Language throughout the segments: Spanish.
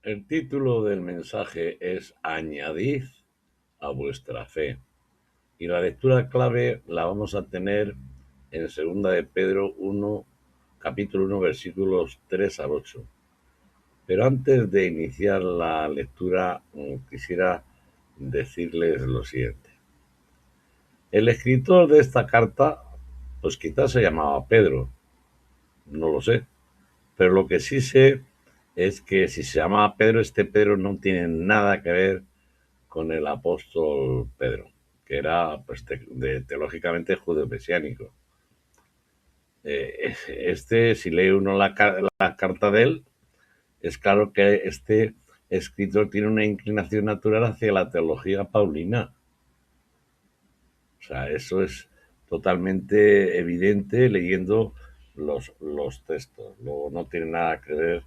El título del mensaje es Añadid a vuestra fe. Y la lectura clave la vamos a tener en segunda de Pedro 1, capítulo 1, versículos 3 al 8. Pero antes de iniciar la lectura, quisiera decirles lo siguiente. El escritor de esta carta, pues quizás se llamaba Pedro, no lo sé. Pero lo que sí sé es que si se llamaba Pedro, este Pedro no tiene nada que ver con el apóstol Pedro, que era pues, teológicamente judeo-mesiánico. Si lee uno la carta de él, es claro que este escritor tiene una inclinación natural hacia la teología paulina. O sea, eso es totalmente evidente leyendo los textos. Luego no tiene nada que ver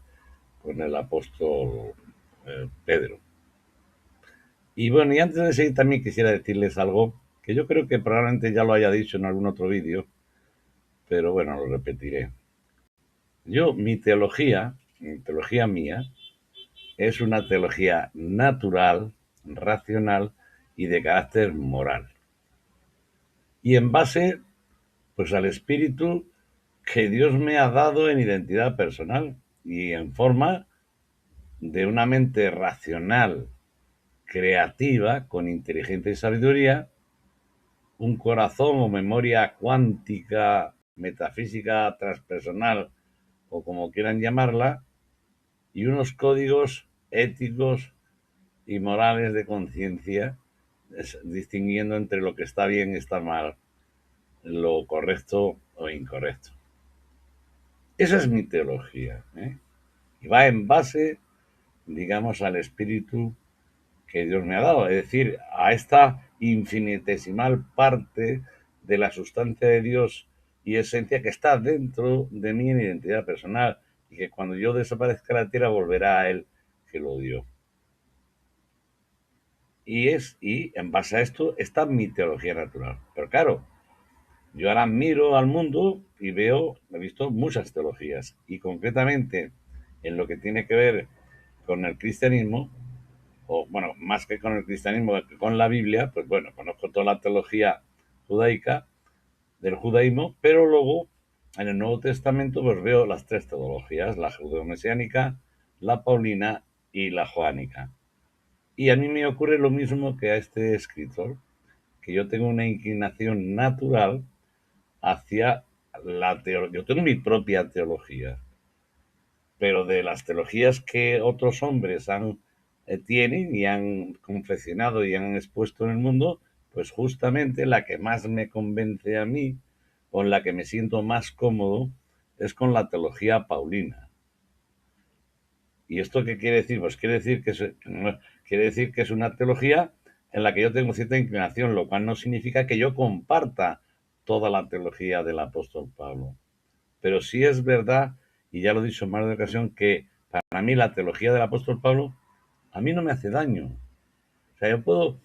con el apóstol Pedro. Y bueno, y antes de seguir también quisiera decirles algo que yo creo que probablemente ya lo haya dicho en algún otro vídeo, pero bueno, lo repetiré. Mi teología mía, es una teología natural, racional y de carácter moral. Y en base, pues, al espíritu que Dios me ha dado en identidad personal y en forma de una mente racional, creativa, con inteligencia y sabiduría, un corazón o memoria cuántica, metafísica, transpersonal o como quieran llamarla, y unos códigos éticos y morales de conciencia, distinguiendo entre lo que está bien y está mal, lo correcto o incorrecto. Esa es mi teología, ¿eh? Y va en base, digamos, al espíritu que Dios me ha dado, es decir, a esta infinitesimal parte de la sustancia de Dios y esencia que está dentro de mí en identidad personal y que cuando yo desaparezca de la tierra volverá a Él que lo dio. Y en base a esto está mi teología natural. Pero claro, yo ahora miro al mundo y he visto muchas teologías y concretamente en lo que tiene que ver con el cristianismo, o bueno, más que con el cristianismo, con la Biblia, pues bueno, conozco toda la teología judaica, del judaísmo, pero luego en el Nuevo Testamento pues veo las tres teologías, la judeo-mesiánica, la paulina y la joánica. Y a mí me ocurre lo mismo que a este escritor, que yo tengo una inclinación natural hacia la teología. Yo tengo mi propia teología, pero de las teologías que otros hombres tienen y han confeccionado y han expuesto en el mundo, pues justamente la que más me convence a mí, con la que me siento más cómodo, es con la teología paulina. ¿Y esto qué quiere decir? Pues quiere decir que es una teología en la que yo tengo cierta inclinación, lo cual no significa que yo comparta toda la teología del apóstol Pablo. Pero sí es verdad, y ya lo he dicho en más de una ocasión, que para mí la teología del apóstol Pablo a mí no me hace daño. O sea, yo puedo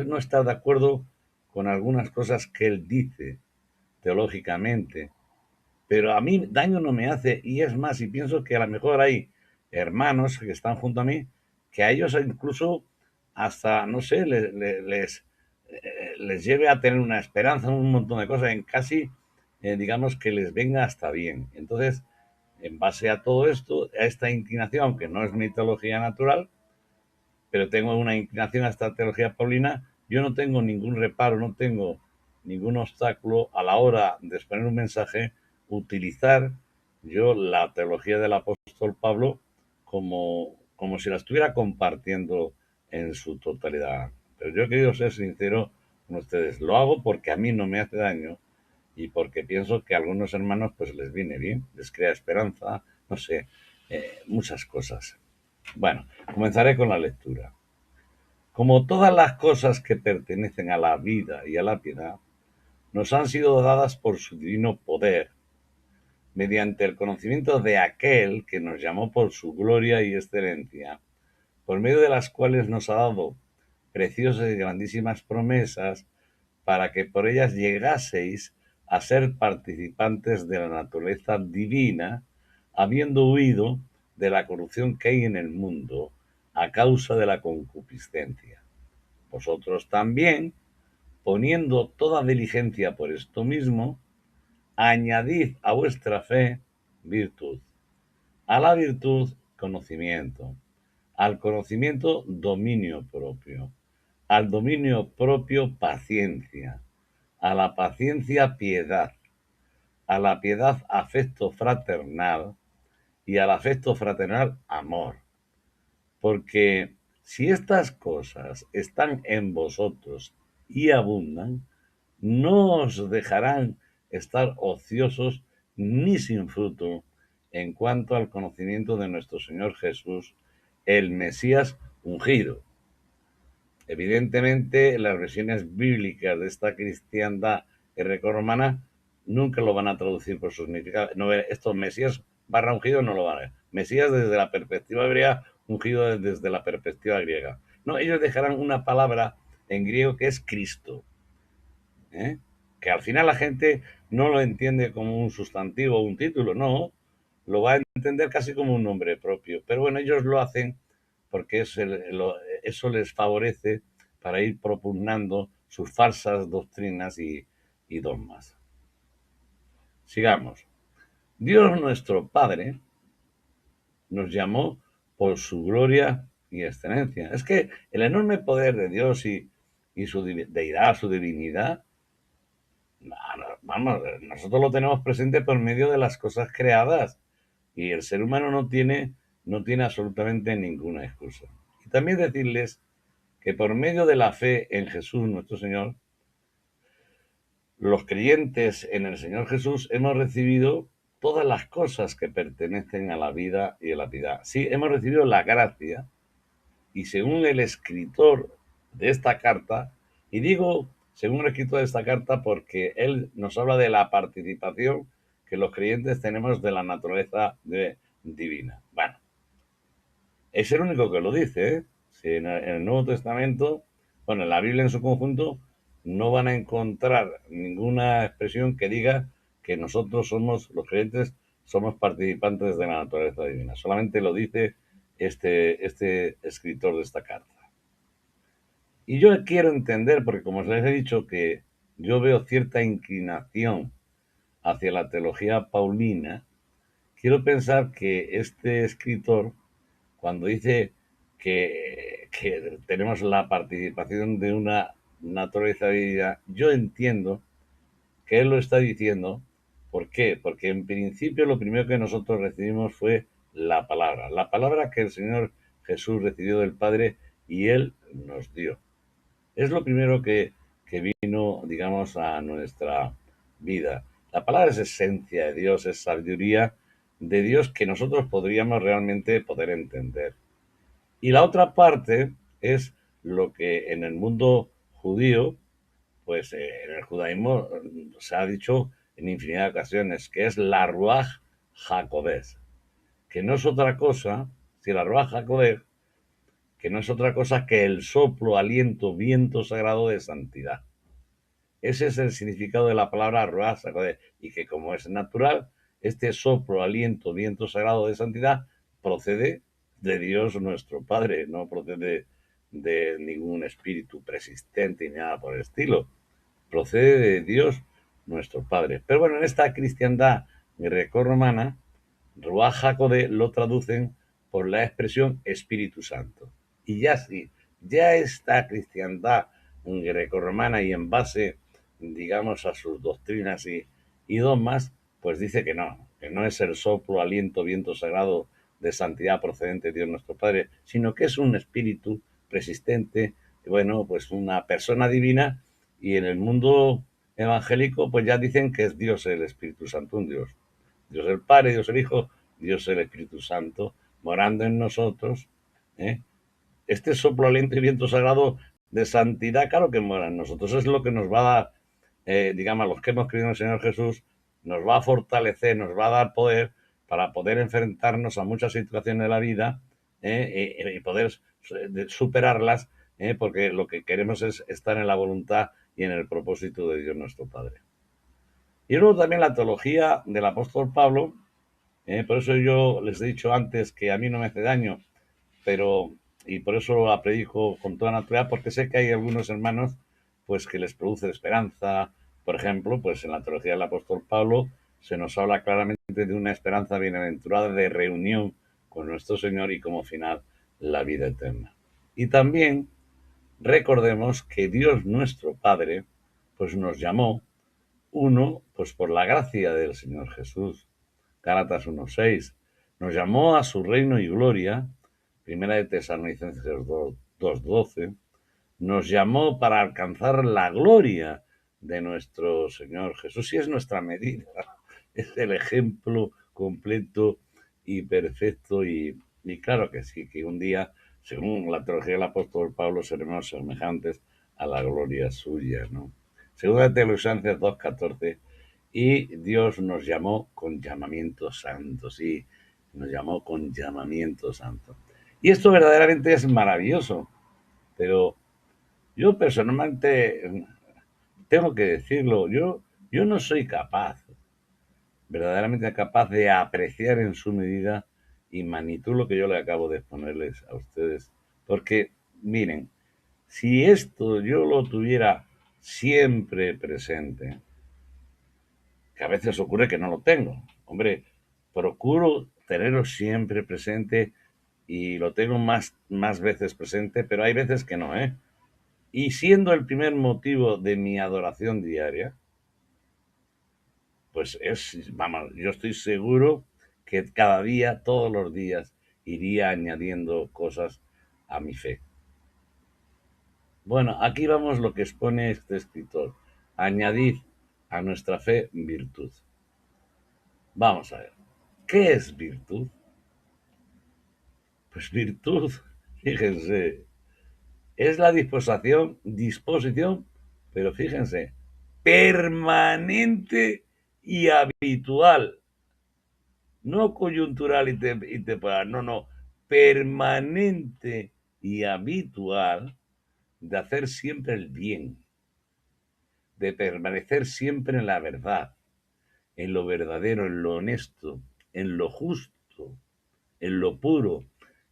no estar de acuerdo con algunas cosas que él dice teológicamente, pero a mí daño no me hace. Y es más, y pienso que a lo mejor hay hermanos que están junto a mí, que a ellos incluso hasta, no sé, les lleve a tener una esperanza, un montón de cosas, en casi, digamos, que les venga hasta bien. Entonces, en base a todo esto, a esta inclinación, aunque no es mi teología natural, pero tengo una inclinación a esta teología paulina, yo no tengo ningún reparo, no tengo ningún obstáculo a la hora de exponer un mensaje, utilizar yo la teología del apóstol Pablo como si la estuviera compartiendo en su totalidad. Pero yo he querido ser sincero con ustedes. Lo hago porque a mí no me hace daño y porque pienso que a algunos hermanos pues les viene bien, les crea esperanza, no sé, muchas cosas. Bueno, comenzaré con la lectura. Como todas las cosas que pertenecen a la vida y a la piedad, nos han sido dadas por su divino poder, mediante el conocimiento de aquel que nos llamó por su gloria y excelencia, por medio de las cuales nos ha dado preciosas y grandísimas promesas, para que por ellas llegaseis a ser participantes de la naturaleza divina, habiendo huido de la corrupción que hay en el mundo a causa de la concupiscencia. Vosotros también, poniendo toda diligencia por esto mismo, añadid a vuestra fe virtud, a la virtud conocimiento, al conocimiento dominio propio, al dominio propio paciencia, a la paciencia piedad, a la piedad afecto fraternal y al afecto fraternal amor. Porque si estas cosas están en vosotros y abundan, no os dejarán estar ociosos ni sin fruto en cuanto al conocimiento de nuestro Señor Jesús, el Mesías ungido. Evidentemente, las versiones bíblicas de esta cristiandad grecorromana nunca lo van a traducir por su significado. No, estos Mesías barra ungido no lo van a ver. Mesías desde la perspectiva hebrea, ungido desde la perspectiva griega. No, ellos dejarán una palabra en griego que es Cristo, ¿eh? Que al final la gente no lo entiende como un sustantivo o un título, no, lo va a entender casi como un nombre propio. Pero bueno, ellos lo hacen porque eso les favorece para ir propugnando sus falsas doctrinas y dogmas. Sigamos. Dios nuestro Padre nos llamó por su gloria y excelencia. Es que el enorme poder de Dios y su deidad, su divinidad, vamos, nosotros lo tenemos presente por medio de las cosas creadas y el ser humano no tiene absolutamente ninguna excusa. Y también decirles que por medio de la fe en Jesús nuestro Señor, los creyentes en el Señor Jesús hemos recibido todas las cosas que pertenecen a la vida y a la piedad. Sí, hemos recibido la gracia y según el escritor de esta carta, y digo según el escritor de esta carta porque él nos habla de la participación que los creyentes tenemos de la naturaleza divina. Bueno, es el único que lo dice, ¿eh? Si en el Nuevo Testamento, bueno, en la Biblia en su conjunto, no van a encontrar ninguna expresión que diga que nosotros somos, los creyentes, somos participantes de la naturaleza divina. Solamente lo dice este escritor de esta carta. Y yo quiero entender, porque como les he dicho que yo veo cierta inclinación hacia la teología paulina, quiero pensar que este escritor, cuando dice que tenemos la participación de una naturaleza divina, yo entiendo que él lo está diciendo. ¿Por qué? Porque en principio lo primero que nosotros recibimos fue la palabra que el Señor Jesús recibió del Padre y Él nos dio. Es lo primero que vino, digamos, a nuestra vida. La palabra es esencia de Dios, es sabiduría de Dios que nosotros podríamos realmente poder entender. Y la otra parte es lo que en el mundo judío, pues en el judaísmo se ha dicho en infinidad de ocasiones, que es la Ruach HaKodesh, que no es otra cosa, si la Ruach HaKodesh, que no es otra cosa que el soplo, aliento, viento sagrado de santidad. Ese es el significado de la palabra Ruach HaKodesh, y que como es natural, este soplo, aliento, viento sagrado de santidad procede de Dios nuestro Padre, no procede de ningún espíritu persistente ni nada por el estilo, procede de Dios nuestro Padre. Pero bueno, en esta cristiandad grecorromana, Ruach HaKodesh lo traducen por la expresión Espíritu Santo. Y ya sí, ya esta cristiandad grecorromana y en base, digamos, a sus doctrinas y dogmas, pues dice que no es el soplo, aliento, viento sagrado de santidad procedente de Dios nuestro Padre, sino que es un espíritu persistente, bueno, pues una persona divina, y en el mundo evangélico pues ya dicen que es Dios el Espíritu Santo, un Dios. Dios el Padre, Dios el Hijo, Dios el Espíritu Santo, morando en nosotros, ¿eh? Este soplo, aliento y viento sagrado de santidad, claro que mora en nosotros. Es lo que nos va a dar, digamos, a los que hemos creído en el Señor Jesús, nos va a fortalecer, nos va a dar poder para poder enfrentarnos a muchas situaciones de la vida, y poder superarlas, porque lo que queremos es estar en la voluntad y en el propósito de Dios nuestro Padre. Y luego también la teología del apóstol Pablo, por eso yo les he dicho antes que a mí no me hace daño, pero y por eso la predico con toda naturalidad, porque sé que hay algunos hermanos pues que les produce esperanza. Por ejemplo, pues en la teología del apóstol Pablo se nos habla claramente de una esperanza bienaventurada de reunión con nuestro Señor y como final la vida eterna. Y también recordemos que Dios nuestro Padre pues nos llamó, uno, pues por la gracia del Señor Jesús, Gálatas 1:6, nos llamó a su reino y gloria, primera de Tesalonicenses 2:12, nos llamó para alcanzar la gloria de nuestro Señor Jesús, y es nuestra medida, es el ejemplo completo y perfecto, y claro que sí, que un día, según la teología del apóstol Pablo, seremos semejantes a la gloria suya, ¿no? Segunda de Tesalonicenses 2:14, y Dios nos llamó con llamamiento santo, sí, nos llamó con llamamiento santo. Y esto verdaderamente es maravilloso, pero yo personalmente tengo que decirlo, yo no soy capaz, verdaderamente capaz de apreciar en su medida y magnitud lo que yo le acabo de exponerles a ustedes. Porque, miren, si esto yo lo tuviera siempre presente, que a veces ocurre que no lo tengo, hombre, procuro tenerlo siempre presente y lo tengo más veces presente, pero hay veces que no, ¿eh? Y siendo el primer motivo de mi adoración diaria, pues vamos, yo estoy seguro que cada día, todos los días, iría añadiendo cosas a mi fe. Bueno, aquí vamos lo que expone este escritor. Añadid a nuestra fe virtud. Vamos a ver, ¿qué es virtud? Pues virtud, fíjense, es la disposición, pero fíjense, permanente y habitual, no coyuntural y temporal, no, permanente y habitual de hacer siempre el bien, de permanecer siempre en la verdad, en lo verdadero, en lo honesto, en lo justo, en lo puro,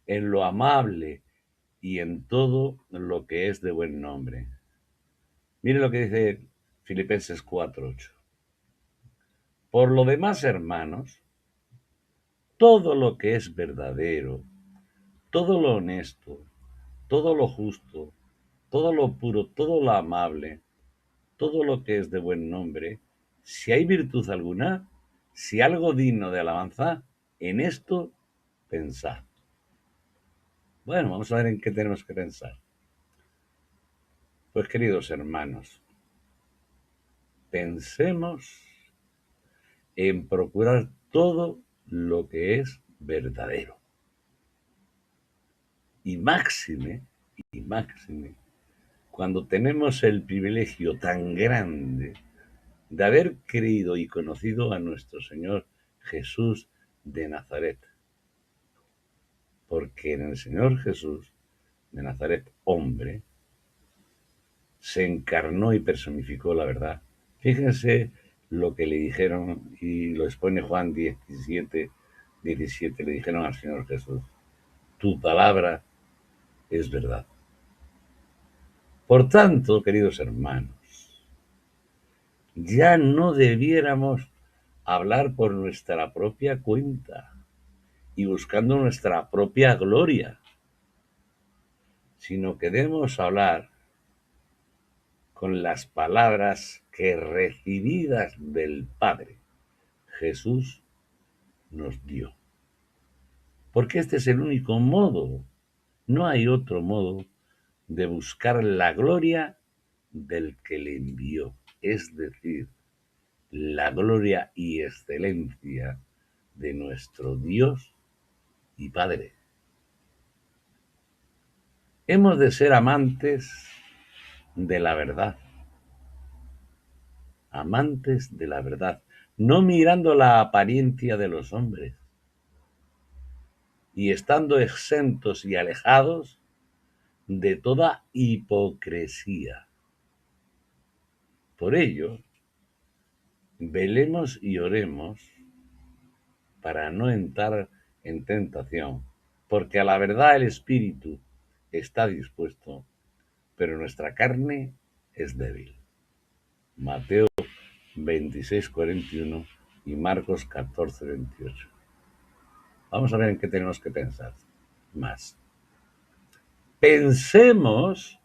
en lo amable y en todo lo que es de buen nombre. Mire lo que dice Filipenses 4:8. Por lo demás, hermanos, todo lo que es verdadero, todo lo honesto, todo lo justo, todo lo puro, todo lo amable, todo lo que es de buen nombre, si hay virtud alguna, si algo digno de alabanza, en esto pensad. Bueno, vamos a ver en qué tenemos que pensar. Pues queridos hermanos, pensemos en procurar todo lo que es verdadero. Y máxime, cuando tenemos el privilegio tan grande de haber creído y conocido a nuestro Señor Jesús de Nazaret. Porque en el Señor Jesús de Nazaret, hombre, se encarnó y personificó la verdad. Fíjense lo que le dijeron, y lo expone Juan 17, le dijeron al Señor Jesús, tu palabra es verdad. Por tanto, queridos hermanos, ya no debiéramos hablar por nuestra propia cuenta y buscando nuestra propia gloria, sino que debemos hablar con las palabras que recibidas del Padre Jesús nos dio. Porque este es el único modo, no hay otro modo de buscar la gloria del que le envió, es decir, la gloria y excelencia de nuestro Dios y Padre. Hemos de ser amantes de la verdad, amantes de la verdad, no mirando la apariencia de los hombres y estando exentos y alejados de toda hipocresía. Por ello, velemos y oremos para no entrar en tentación, porque a la verdad el Espíritu está dispuesto, pero nuestra carne es débil. Mateo 26:41 y Marcos 14:28. Vamos a ver en qué tenemos que pensar más. Pensemos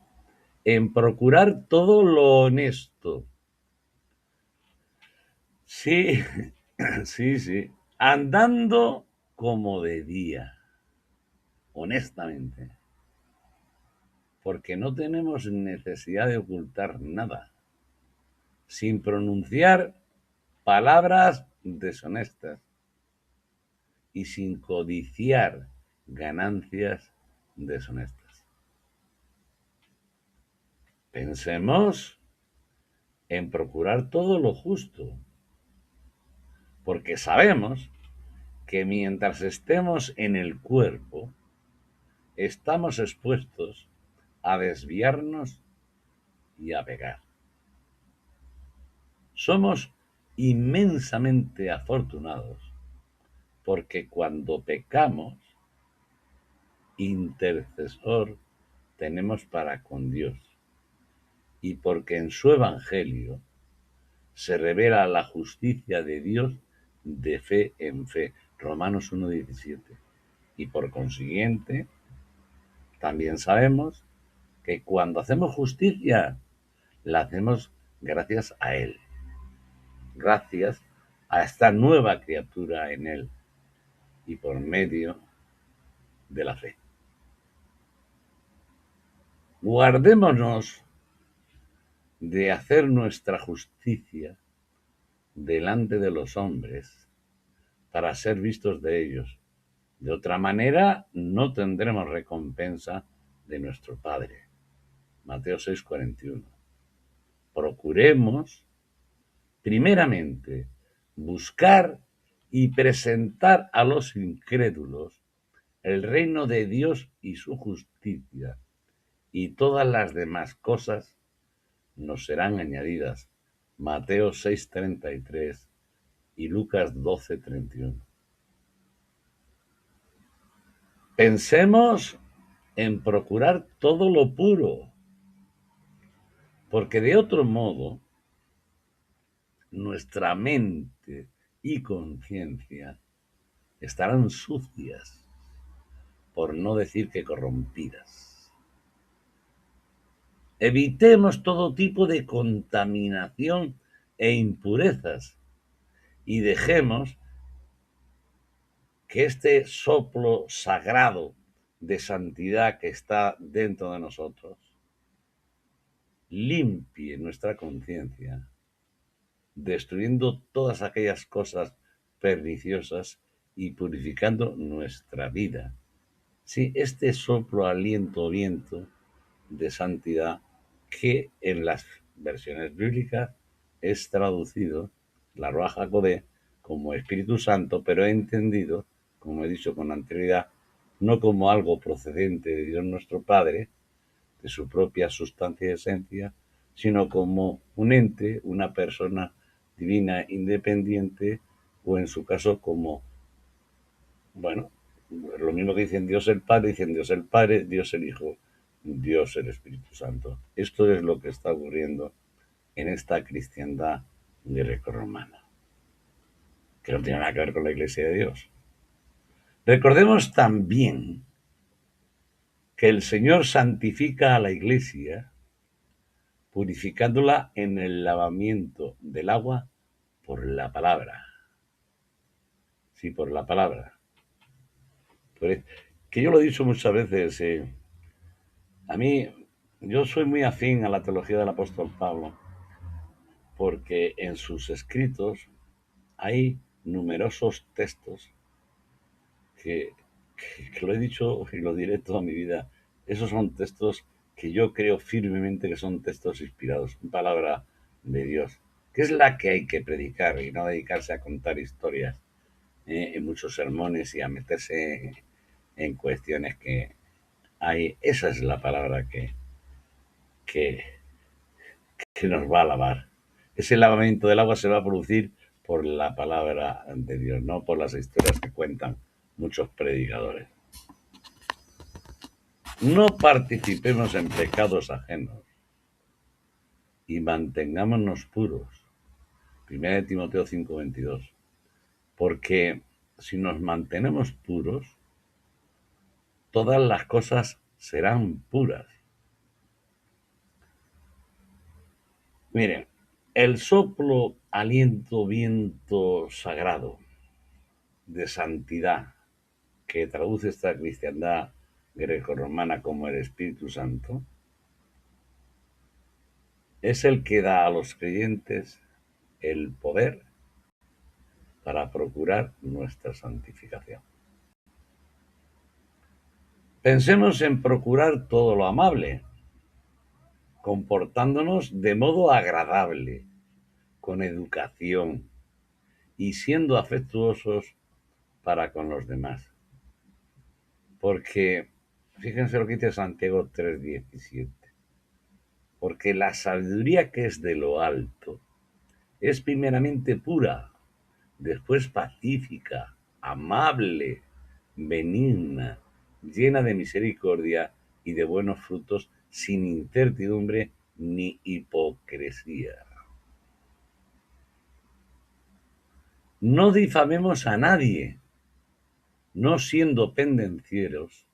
en procurar todo lo honesto. Sí, sí. Andando como de día, honestamente. Porque no tenemos necesidad de ocultar nada. Sin pronunciar palabras deshonestas y sin codiciar ganancias deshonestas. Pensemos en procurar todo lo justo, porque sabemos que mientras estemos en el cuerpo, estamos expuestos a desviarnos y a pecar. Somos inmensamente afortunados porque cuando pecamos, intercesor tenemos para con Dios y porque en su evangelio se revela la justicia de Dios de fe en fe. Romanos 1:17. Y por consiguiente, también sabemos que cuando hacemos justicia, la hacemos gracias a Él, gracias a esta nueva criatura en Él y por medio de la fe. Guardémonos de hacer nuestra justicia delante de los hombres para ser vistos de ellos. De otra manera, no tendremos recompensa de nuestro Padre. Mateo 6:41. Procuremos, primeramente, buscar y presentar a los incrédulos el reino de Dios y su justicia, y todas las demás cosas nos serán añadidas. Mateo 6:33 y Lucas 12:31. Pensemos en procurar todo lo puro, porque de otro modo nuestra mente y conciencia estarán sucias, por no decir que corrompidas. Evitemos todo tipo de contaminación e impurezas y dejemos que este soplo sagrado de santidad que está dentro de nosotros limpie nuestra conciencia, destruyendo todas aquellas cosas perniciosas y purificando nuestra vida. Sí, este soplo, aliento, viento de santidad que en las versiones bíblicas es traducido, la Ruach HaKodesh, como Espíritu Santo, pero he entendido, como he dicho con anterioridad, no como algo procedente de Dios nuestro Padre, de su propia sustancia y esencia, sino como un ente, una persona divina independiente, o en su caso como, bueno, lo mismo que dicen Dios el Padre, Dios el Hijo, Dios el Espíritu Santo. Esto es lo que está ocurriendo en esta cristiandad grecorromana, que no tiene nada que ver con la Iglesia de Dios. Recordemos también que el Señor santifica a la Iglesia purificándola en el lavamiento del agua por la palabra. Sí, por la palabra. Pues, que yo lo he dicho muchas veces, a mí, yo soy muy afín a la teología del apóstol Pablo, porque en sus escritos hay numerosos textos que, que lo he dicho y lo diré toda mi vida. Esos son textos que yo creo firmemente que son textos inspirados, palabra de Dios, que es la que hay que predicar y no dedicarse a contar historias en muchos sermones y a meterse en cuestiones que hay. Esa es la palabra que, que nos va a lavar. Ese lavamiento del agua se va a producir por la palabra de Dios, no por las historias que cuentan muchos predicadores. no participemos en pecados ajenos y mantengámonos puros. 1 Timoteo 5:22. Porque si nos mantenemos puros, todas las cosas serán puras. Miren, el soplo, aliento, viento sagrado de santidad que traduce esta cristiandad grecorromana como el Espíritu Santo, es el que da a los creyentes el poder para procurar nuestra santificación. Pensemos en procurar todo lo amable, comportándonos de modo agradable, con educación y siendo afectuosos para con los demás. Porque, fíjense lo que dice Santiago 3:17, porque la sabiduría que es de lo alto es primeramente pura, después pacífica, amable, benigna, llena de misericordia y de buenos frutos, sin incertidumbre ni hipocresía. No difamemos a nadie, no siendo pendencieros,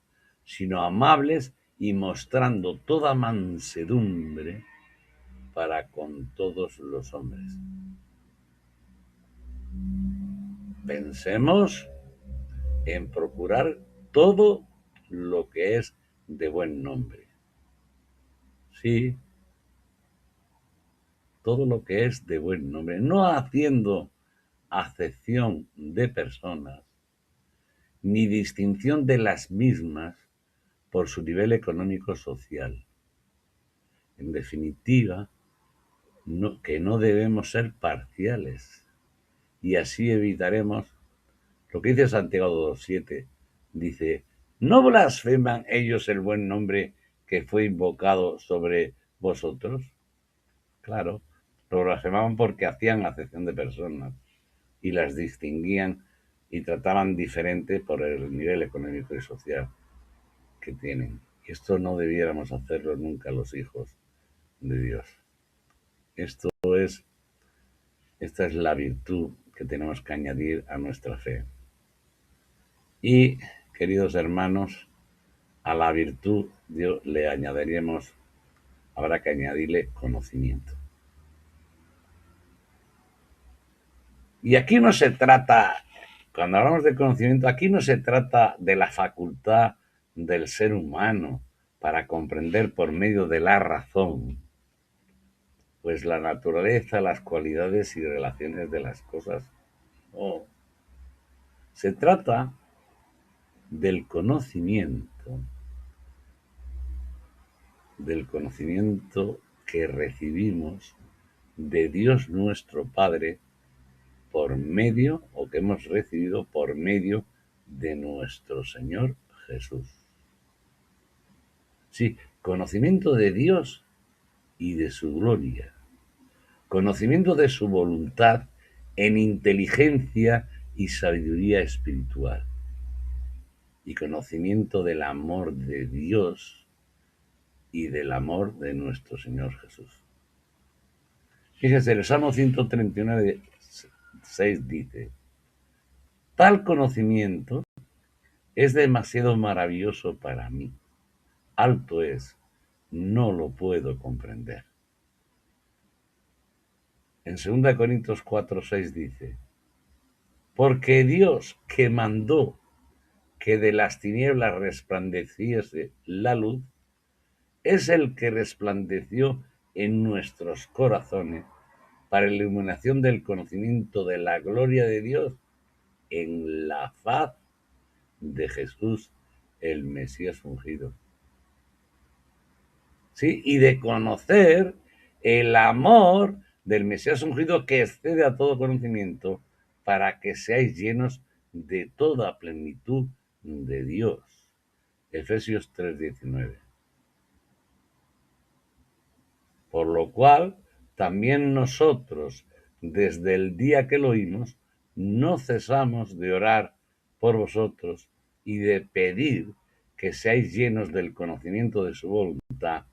sino amables y mostrando toda mansedumbre para con todos los hombres. Pensemos en procurar todo lo que es de buen nombre. Sí, todo lo que es de buen nombre, no haciendo acepción de personas, ni distinción de las mismas por su nivel económico-social. En definitiva, que no debemos ser parciales y así evitaremos lo que dice Santiago 2:7. Dice, ¿no blasfeman ellos el buen nombre que fue invocado sobre vosotros? Claro, lo blasfemaban porque hacían acepción de personas y las distinguían y trataban diferente por el nivel económico y social que tienen. Y esto no debiéramos hacerlo nunca los hijos de Dios. Esta es la virtud que tenemos que añadir a nuestra fe. Y, queridos hermanos, a la virtud habrá que añadirle conocimiento. Y aquí no se trata, cuando hablamos de conocimiento, aquí no se trata de la facultad del ser humano para comprender por medio de la razón, pues la naturaleza, las cualidades y relaciones de las cosas. No. Se trata del conocimiento que recibimos de Dios nuestro Padre por medio, o que hemos recibido por medio de nuestro Señor Jesús. Sí, conocimiento de Dios y de su gloria, conocimiento de su voluntad en inteligencia y sabiduría espiritual, y conocimiento del amor de Dios y del amor de nuestro Señor Jesús. Fíjese, el Salmo 139:6 dice, tal conocimiento es demasiado maravilloso para mí, alto es, no lo puedo comprender. En 2 Corintios 4:6 dice, porque Dios que mandó que de las tinieblas resplandeciese la luz, es el que resplandeció en nuestros corazones para la iluminación del conocimiento de la gloria de Dios en la faz de Jesús, el Mesías ungido. ¿Sí? Y de conocer el amor del Mesías ungido que excede a todo conocimiento, para que seáis llenos de toda plenitud de Dios. Efesios 3:19. Por lo cual, también nosotros, desde el día que lo oímos, no cesamos de orar por vosotros y de pedir que seáis llenos del conocimiento de su voluntad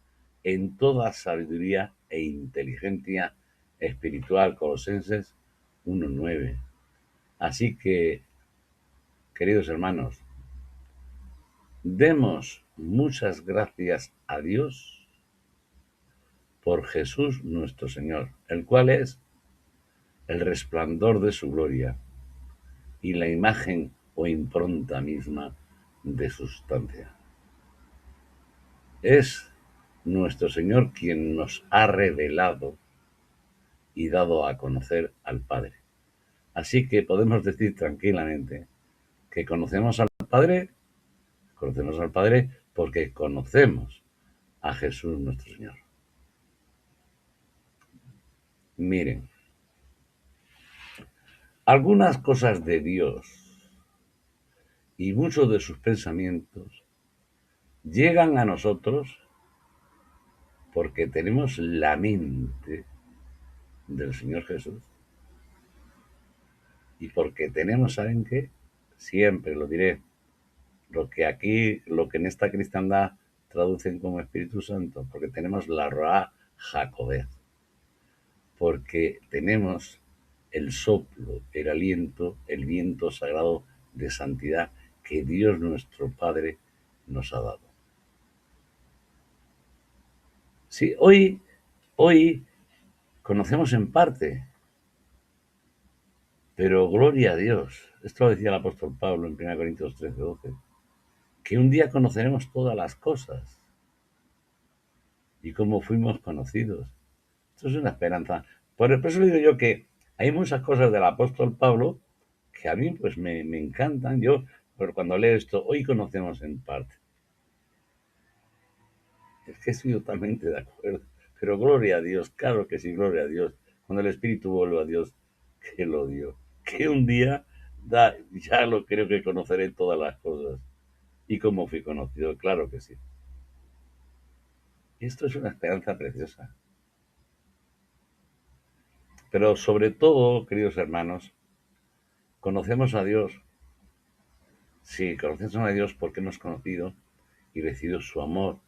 en toda sabiduría e inteligencia espiritual. Colosenses 1:9. Así que, queridos hermanos, demos muchas gracias a Dios por Jesús nuestro Señor, el cual es el resplandor de su gloria y la imagen o impronta misma de su sustancia. Es nuestro Señor quien nos ha revelado y dado a conocer al Padre. Así que podemos decir tranquilamente que conocemos al Padre porque conocemos a Jesús nuestro Señor. Miren, algunas cosas de Dios y muchos de sus pensamientos llegan a nosotros porque tenemos la mente del Señor Jesús y porque tenemos, ¿saben qué? Siempre lo diré, lo que en esta cristiandad traducen como Espíritu Santo, porque tenemos la Ruach Jacobea, porque tenemos el soplo, el aliento, el viento sagrado de santidad que Dios nuestro Padre nos ha dado. Sí, hoy conocemos en parte, pero gloria a Dios. Esto lo decía el apóstol Pablo en 1 Corintios 13:12, que un día conoceremos todas las cosas y cómo fuimos conocidos. Esto es una esperanza. Por eso digo yo que hay muchas cosas del apóstol Pablo que a mí pues me encantan. Pero cuando leo esto, hoy conocemos en parte. Es que estoy totalmente de acuerdo. Pero gloria a Dios, claro que sí, gloria a Dios. Cuando el Espíritu vuelve a Dios, que lo dio. Que un día ya lo creo que conoceré todas las cosas. Y cómo fui conocido, claro que sí. Y esto es una esperanza preciosa. Pero sobre todo, queridos hermanos, conocemos a Dios. Sí, conocemos a Dios porque hemos conocido y recibido su amor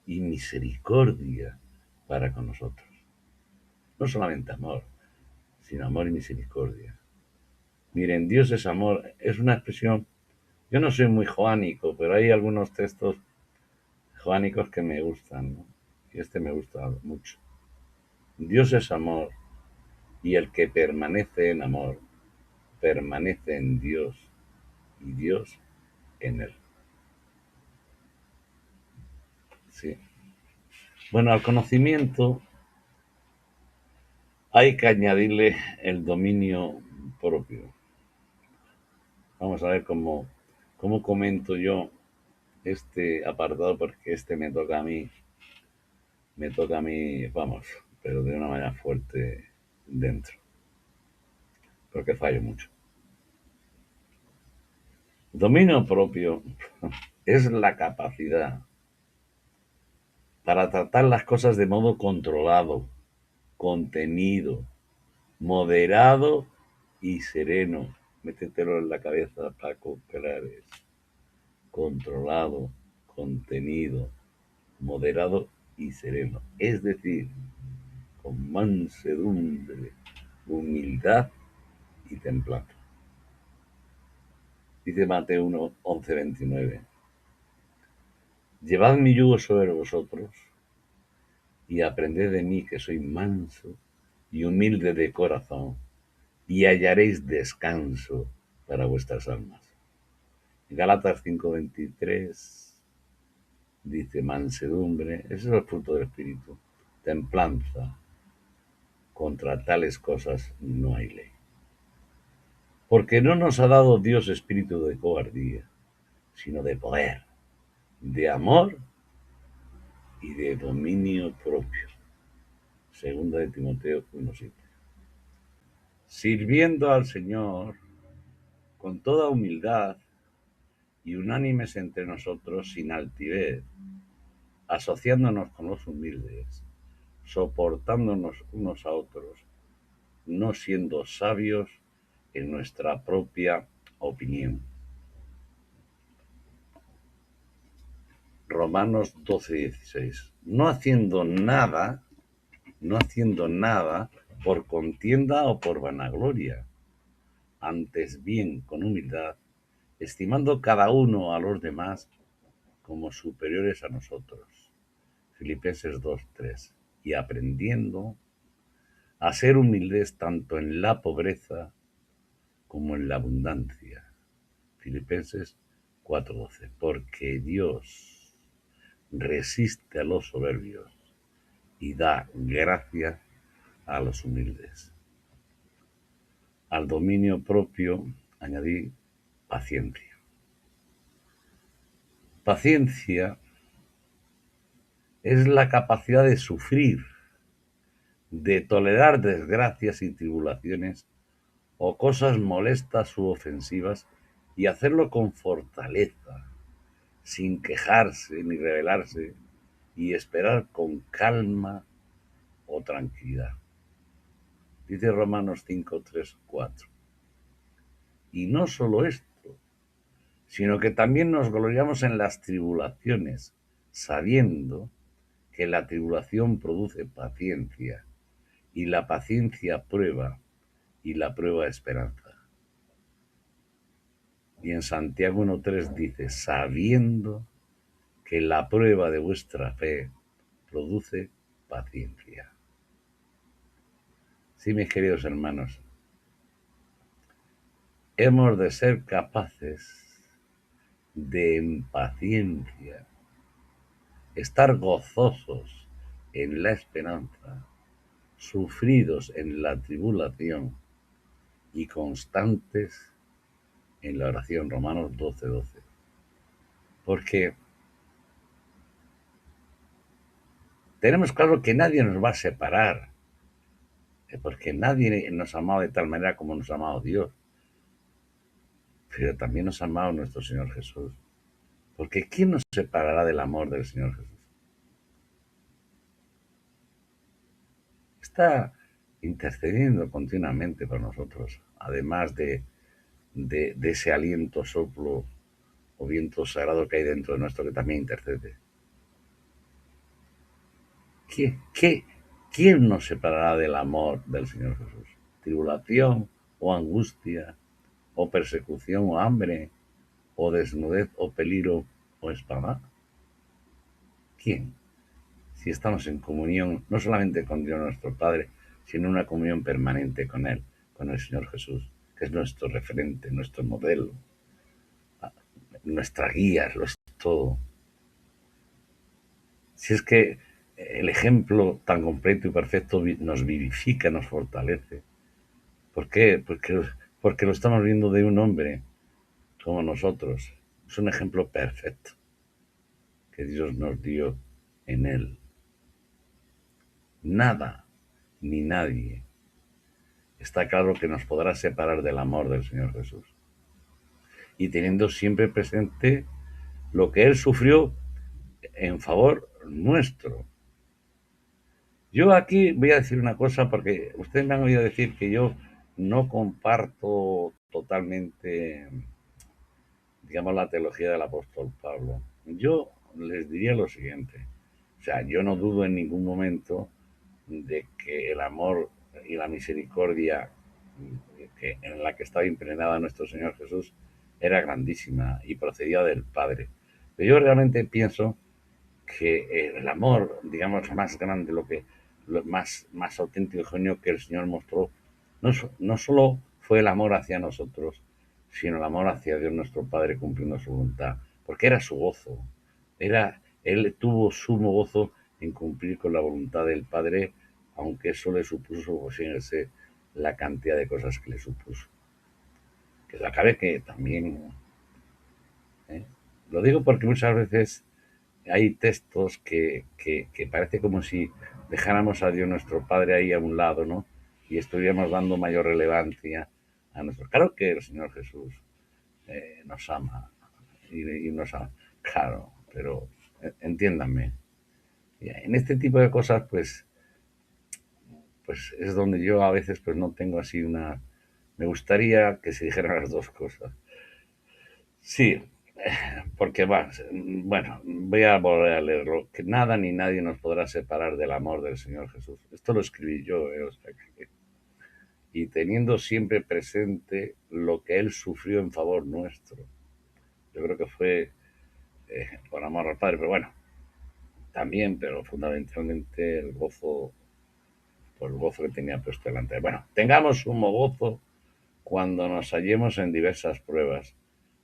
y misericordia para con nosotros. No solamente amor, sino amor y misericordia. Miren, Dios es amor, es una expresión, yo no soy muy joánico, pero hay algunos textos joánicos que me gustan, ¿no? Y este me gusta mucho. Dios es amor, y el que permanece en amor, permanece en Dios, y Dios en él. Sí. Bueno, al conocimiento hay que añadirle el dominio propio. Vamos a ver cómo comento yo este apartado, porque este me toca a mí, vamos, pero de una manera fuerte dentro, porque fallo mucho. Dominio propio es la capacidad para tratar las cosas de modo controlado, contenido, moderado y sereno. Métetelo en la cabeza, Paco Pelares. Controlado, contenido, moderado y sereno. Es decir, con mansedumbre, humildad y templanza. Dice Mateo 1:11-29. Llevad mi yugo sobre vosotros y aprended de mí, que soy manso y humilde de corazón, y hallaréis descanso para vuestras almas. Gálatas 5:23 dice mansedumbre, ese es el fruto del Espíritu, templanza, contra tales cosas no hay ley. Porque no nos ha dado Dios espíritu de cobardía, sino de poder, de amor y de dominio propio. Segunda de Timoteo 1:7. Sirviendo al Señor con toda humildad y unánimes entre nosotros sin altivez, asociándonos con los humildes, soportándonos unos a otros, no siendo sabios en nuestra propia opinión. Romanos 12:16. No haciendo nada por contienda o por vanagloria, antes bien con humildad, estimando cada uno a los demás como superiores a nosotros. Filipenses 2:3. Y aprendiendo a ser humildes tanto en la pobreza como en la abundancia. Filipenses 4:12. Porque Dios resiste a los soberbios y da gracia a los humildes. Al dominio propio añadí paciencia. Paciencia es la capacidad de sufrir, de tolerar desgracias y tribulaciones o cosas molestas u ofensivas y hacerlo con fortaleza, sin quejarse ni rebelarse y esperar con calma o tranquilidad. Dice Romanos 5, 3, 4. Y no solo esto, sino que también nos gloriamos en las tribulaciones, sabiendo que la tribulación produce paciencia, y la paciencia prueba, y la prueba esperanza. Y en Santiago 1:3 dice, sabiendo que la prueba de vuestra fe produce paciencia. Sí, mis queridos hermanos, hemos de ser capaces de en paciencia estar gozosos en la esperanza, sufridos en la tribulación y constantes en la oración. Romanos 12:12. Porque tenemos claro que nadie nos va a separar, porque nadie nos ha amado de tal manera como nos ha amado Dios, pero también nos ha amado nuestro Señor Jesús. Porque ¿quién nos separará del amor del Señor Jesús? Está intercediendo continuamente por nosotros, además de ese aliento, soplo o viento sagrado que hay dentro de nuestro que también intercede. ¿Quién nos separará del amor del Señor Jesús? ¿Tribulación o angustia o persecución o hambre o desnudez o peligro o espada? ¿Quién? Si estamos en comunión no solamente con Dios nuestro Padre, sino una comunión permanente con Él, con el Señor Jesús, que es nuestro referente, nuestro modelo, nuestra guía, lo es todo. Si es que el ejemplo tan completo y perfecto nos vivifica, nos fortalece. ¿Por qué? Porque lo estamos viendo de un hombre como nosotros. Es un ejemplo perfecto que Dios nos dio en él. Nada ni nadie está claro que nos podrá separar del amor del Señor Jesús. Y teniendo siempre presente lo que Él sufrió en favor nuestro. Yo aquí voy a decir una cosa porque ustedes me han oído decir que yo no comparto totalmente, digamos, la teología del apóstol Pablo. Yo les diría lo siguiente. O sea, yo no dudo en ningún momento de que el amor y la misericordia en la que estaba impregnada nuestro Señor Jesús era grandísima y procedía del Padre. Pero yo realmente pienso que el amor, digamos, más grande, lo más auténtico y genuino que el Señor mostró, no solo fue el amor hacia nosotros, sino el amor hacia Dios nuestro Padre cumpliendo su voluntad, porque era su gozo. Él tuvo sumo gozo en cumplir con la voluntad del Padre, aunque eso le supuso, pues, fíjense, la cantidad de cosas que le supuso. Que la cabe que también, ¿eh? Lo digo porque muchas veces hay textos que parece como si dejáramos a Dios nuestro Padre ahí a un lado, ¿no? Y estuviéramos dando mayor relevancia a nuestro. Claro que el Señor Jesús nos ama y nos ama, claro, pero entiéndanme. En este tipo de cosas, pues es donde yo a veces pues no tengo así una. Me gustaría que se dijeran las dos cosas. Sí, Porque bueno, voy a volver a leerlo, que nada ni nadie nos podrá separar del amor del Señor Jesús. Esto lo escribí yo, o sea y teniendo siempre presente lo que Él sufrió en favor nuestro. Yo creo que fue por amor al Padre, pero bueno, también, pero fundamentalmente el gozo, por el gozo que tenía puesto delante. Bueno, tengamos sumo gozo cuando nos hallemos en diversas pruebas,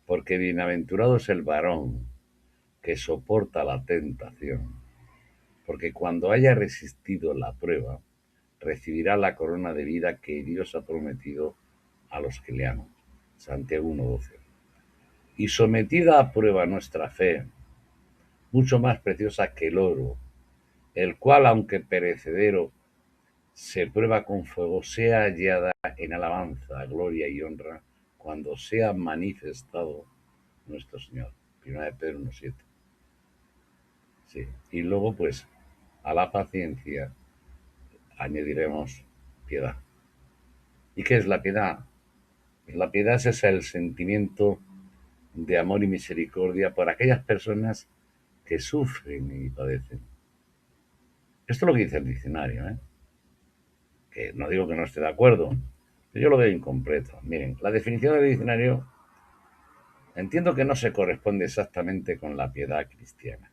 porque bienaventurado es el varón que soporta la tentación, porque cuando haya resistido la prueba, recibirá la corona de vida que Dios ha prometido a los que le aman. Santiago 1:12. Y sometida a prueba nuestra fe, mucho más preciosa que el oro, el cual, aunque perecedero, se prueba con fuego, sea hallada en alabanza, gloria y honra cuando sea manifestado nuestro Señor. 1 Pedro 1:7. Sí. Y luego, pues, a la paciencia añadiremos piedad. ¿Y qué es la piedad? La piedad es el sentimiento de amor y misericordia por aquellas personas que sufren y padecen. Esto es lo que dice el diccionario, ¿eh? Que no digo que no esté de acuerdo, pero yo lo veo incompleto. Miren, la definición del diccionario entiendo que no se corresponde exactamente con la piedad cristiana.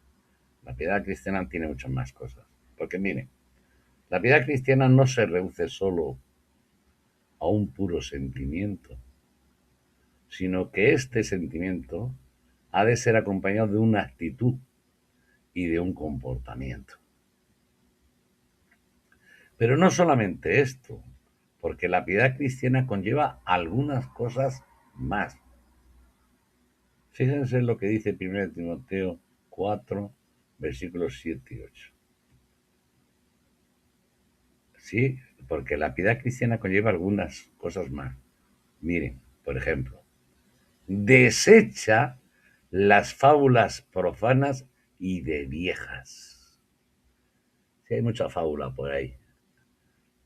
La piedad cristiana tiene muchas más cosas. Porque miren, la piedad cristiana no se reduce solo a un puro sentimiento, sino que este sentimiento ha de ser acompañado de una actitud y de un comportamiento. Pero no solamente esto, porque la piedad cristiana conlleva algunas cosas más. Fíjense en lo que dice 1 Timoteo 4, versículos 7 y 8. Sí, porque la piedad cristiana conlleva algunas cosas más. Miren, por ejemplo, desecha las fábulas profanas y de viejas. Sí, hay mucha fábula por ahí,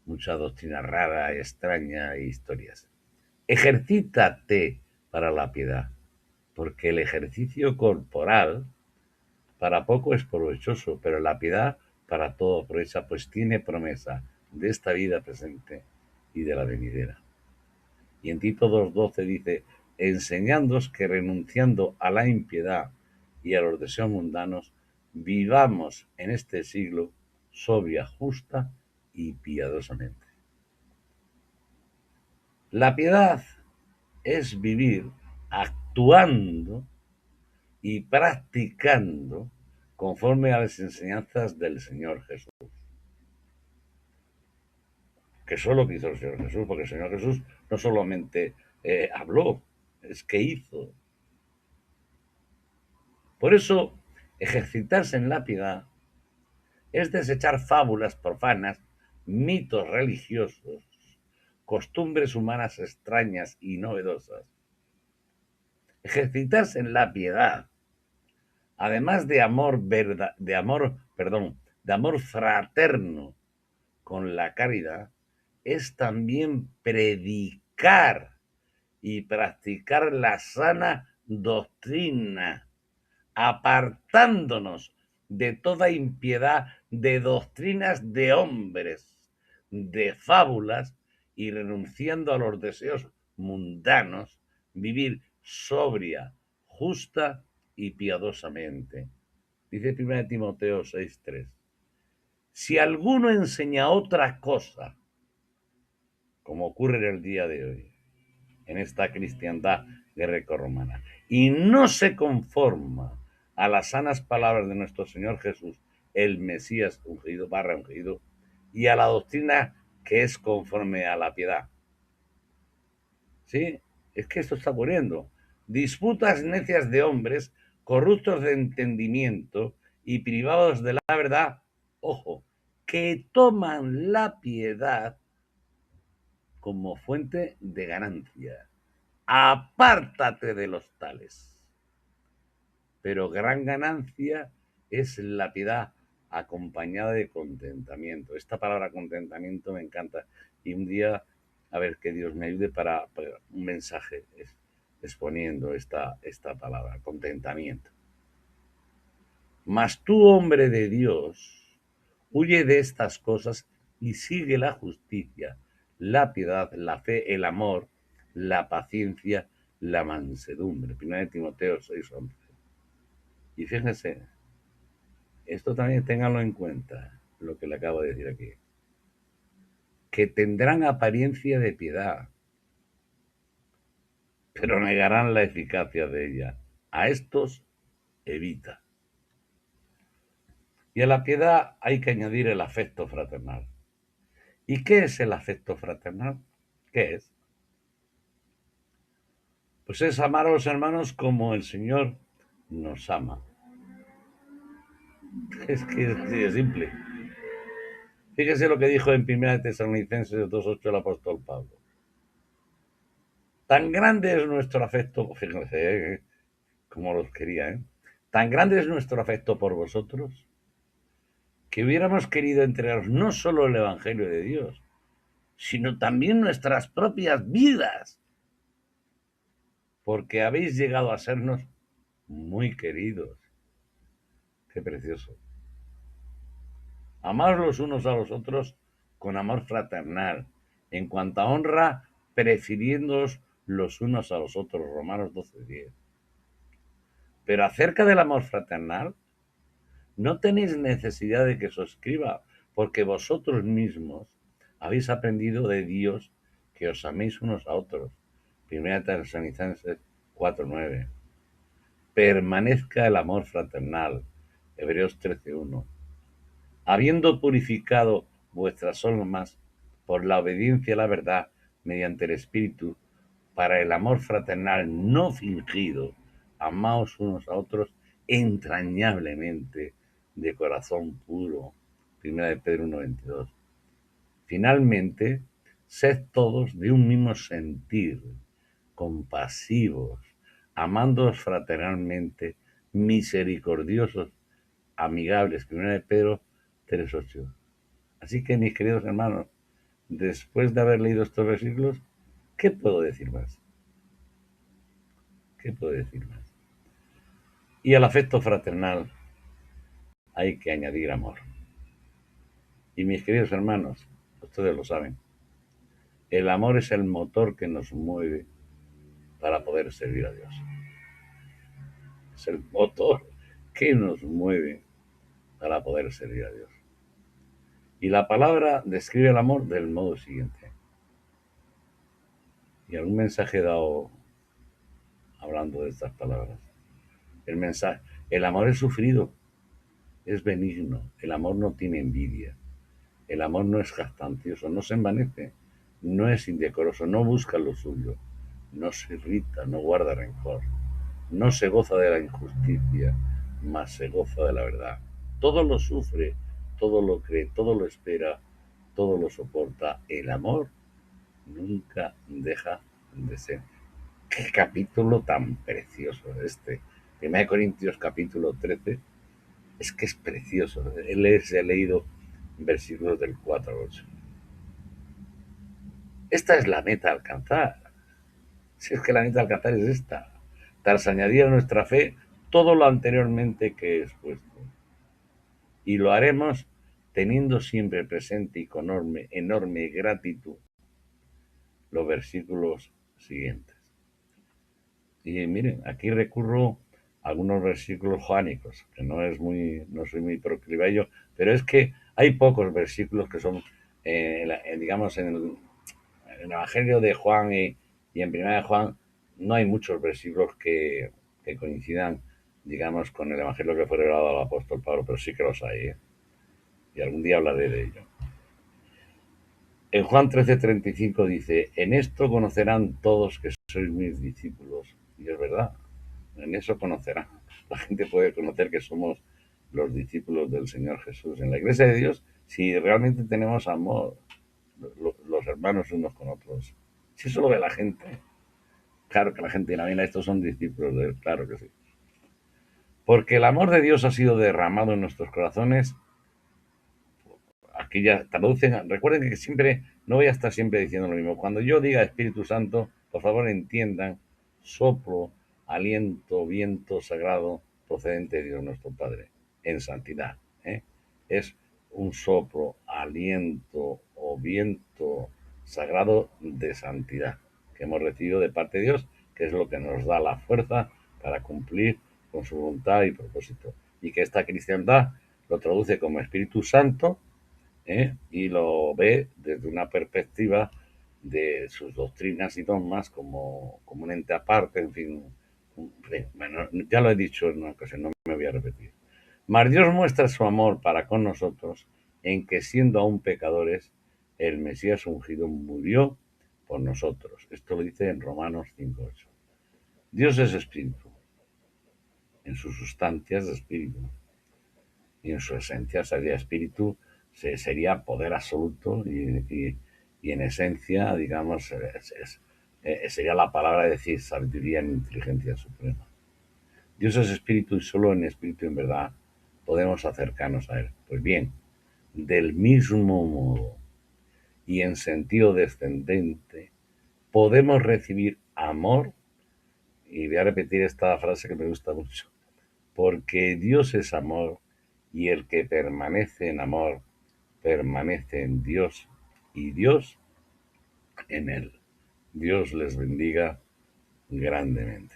mucha doctrina rara, extraña e historias. Ejercítate para la piedad, porque el ejercicio corporal para poco es provechoso, pero la piedad para todo aprovecha, pues tiene promesa de esta vida presente y de la venidera. Y en Tito 2:12 dice, enseñándoos que renunciando a la impiedad y a los deseos mundanos, vivamos en este siglo sobria, justa y piadosamente. La piedad es vivir actuando y practicando conforme a las enseñanzas del Señor Jesús. Que solo que hizo el Señor Jesús, porque el Señor Jesús no solamente habló, es que hizo. Por eso, ejercitarse en la piedad es desechar fábulas profanas, mitos religiosos, costumbres humanas extrañas y novedosas. Ejercitarse en la piedad, además de amor de amor fraterno con la caridad, es también predicar y practicar la sana doctrina, apartándonos de toda impiedad, de doctrinas de hombres, de fábulas, y renunciando a los deseos mundanos, vivir sobria, justa y piadosamente. Dice 1 Timoteo 6:3. Si alguno enseña otra cosa, como ocurre en el día de hoy, en esta cristiandad grecorromana, y no se conforma a las sanas palabras de nuestro Señor Jesús, el Mesías ungido, ungido, y a la doctrina que es conforme a la piedad. ¿Sí? Es que esto está ocurriendo. Disputas necias de hombres, corruptos de entendimiento y privados de la verdad, ojo, que toman la piedad como fuente de ganancia. Apártate de los tales. Pero gran ganancia es la piedad acompañada de contentamiento. Esta palabra contentamiento me encanta. Y un día, a ver, que Dios me ayude para un mensaje. exponiendo esta palabra, contentamiento. Mas tú, hombre de Dios, huye de estas cosas y sigue la justicia, la piedad, la fe, el amor, la paciencia, la mansedumbre. 1 Timoteo 6:11. Y fíjense, esto también ténganlo en cuenta, lo que le acabo de decir aquí. Que tendrán apariencia de piedad, pero negarán la eficacia de ella. A estos evita. Y a la piedad hay que añadir el afecto fraternal. ¿Y qué es el afecto fraternal? ¿Qué es? Pues es amar a los hermanos como el Señor nos ama. Es que es así de simple. Fíjese lo que dijo en 1 Tesalonicenses 2:8 el apóstol Pablo. Tan grande es nuestro afecto, fíjense, como los quería, ¿eh? Tan grande es nuestro afecto por vosotros que hubiéramos querido entregaros no solo el Evangelio de Dios, sino también nuestras propias vidas, porque habéis llegado a sernos muy queridos. Qué precioso. Amaos los unos a los otros con amor fraternal, en cuanto a honra, prefiriéndoos los unos a los otros. Romanos 12:10. Pero acerca del amor fraternal, no tenéis necesidad de que os escriba, porque vosotros mismos habéis aprendido de Dios que os améis unos a otros. 1 Tesalonicenses 4:9. Permanezca el amor fraternal. Hebreos 13:1. Habiendo purificado vuestras almas por la obediencia a la verdad mediante el Espíritu, para el amor fraternal no fingido, amaos unos a otros entrañablemente, de corazón puro. 1 Pedro 1:22. Finalmente, sed todos de un mismo sentir, compasivos, amándoos fraternalmente, misericordiosos, amigables. 1 Pedro 3:8. Así que, mis queridos hermanos, después de haber leído estos versículos, ¿qué puedo decir más? ¿Qué puedo decir más? Y al afecto fraternal hay que añadir amor. Y mis queridos hermanos, ustedes lo saben, el amor es el motor que nos mueve para poder servir a Dios. Es el motor que nos mueve para poder servir a Dios. Y la palabra describe el amor del modo siguiente. Y algún mensaje he dado hablando de estas palabras. El mensaje, el amor es sufrido, es benigno, el amor no tiene envidia, el amor no es jactancioso, no se envanece, no es indecoroso, no busca lo suyo, no se irrita, no guarda rencor, no se goza de la injusticia, mas se goza de la verdad. Todo lo sufre, todo lo cree, todo lo espera, todo lo soporta. El amor nunca deja de ser. Qué capítulo tan precioso este. 1 Corintios capítulo 13. Es que es precioso. He leído versículos del 4 al 8. Esta es la meta a alcanzar. Si es que la meta a alcanzar es esta. Tras añadir a nuestra fe todo lo anteriormente que he expuesto. Y lo haremos teniendo siempre presente y con enorme gratitud los versículos siguientes. Y miren, aquí recurro a algunos versículos joánicos, que no soy muy proclive a ello, pero es que hay pocos versículos que son, digamos, en el Evangelio de Juan y en Primera de Juan, no hay muchos versículos que coincidan, digamos, con el Evangelio que fue revelado al apóstol Pablo, pero sí que los hay, ¿eh? Y algún día hablaré de ello. En Juan 13:35 dice, en esto conocerán todos que sois mis discípulos. Y es verdad, en eso conocerán. La gente puede conocer que somos los discípulos del Señor Jesús. En la iglesia de Dios, si realmente tenemos amor, los hermanos unos con otros. Si eso lo ve la gente, claro que la gente dirá, mira, estos son discípulos de él, claro que sí. Porque el amor de Dios ha sido derramado en nuestros corazones. Aquí ya traducen, recuerden que siempre, no voy a estar siempre diciendo lo mismo. Cuando yo diga Espíritu Santo, por favor entiendan soplo, aliento, viento sagrado procedente de Dios nuestro Padre, en santidad. ¿Eh? Es un soplo, aliento o viento sagrado de santidad que hemos recibido de parte de Dios, que es lo que nos da la fuerza para cumplir con su voluntad y propósito. Y que esta cristiandad lo traduce como Espíritu Santo, y lo ve desde una perspectiva de sus doctrinas y dogmas como un ente aparte, en fin. Bueno, ya lo he dicho en una ocasión, no me voy a repetir. Mas Dios muestra su amor para con nosotros en que siendo aún pecadores, el Mesías ungido murió por nosotros. Esto lo dice en Romanos 5:8. Dios es espíritu, en su sustancia es espíritu, y en su esencia sería espíritu, sería poder absoluto y en esencia, digamos, sería la palabra de decir sabiduría en inteligencia suprema. Dios es espíritu y solo en espíritu en verdad podemos acercarnos a Él. Pues bien, del mismo modo y en sentido descendente, podemos recibir amor, y voy a repetir esta frase que me gusta mucho, porque Dios es amor y el que permanece en amor permanece en Dios y Dios en él. Dios les bendiga grandemente.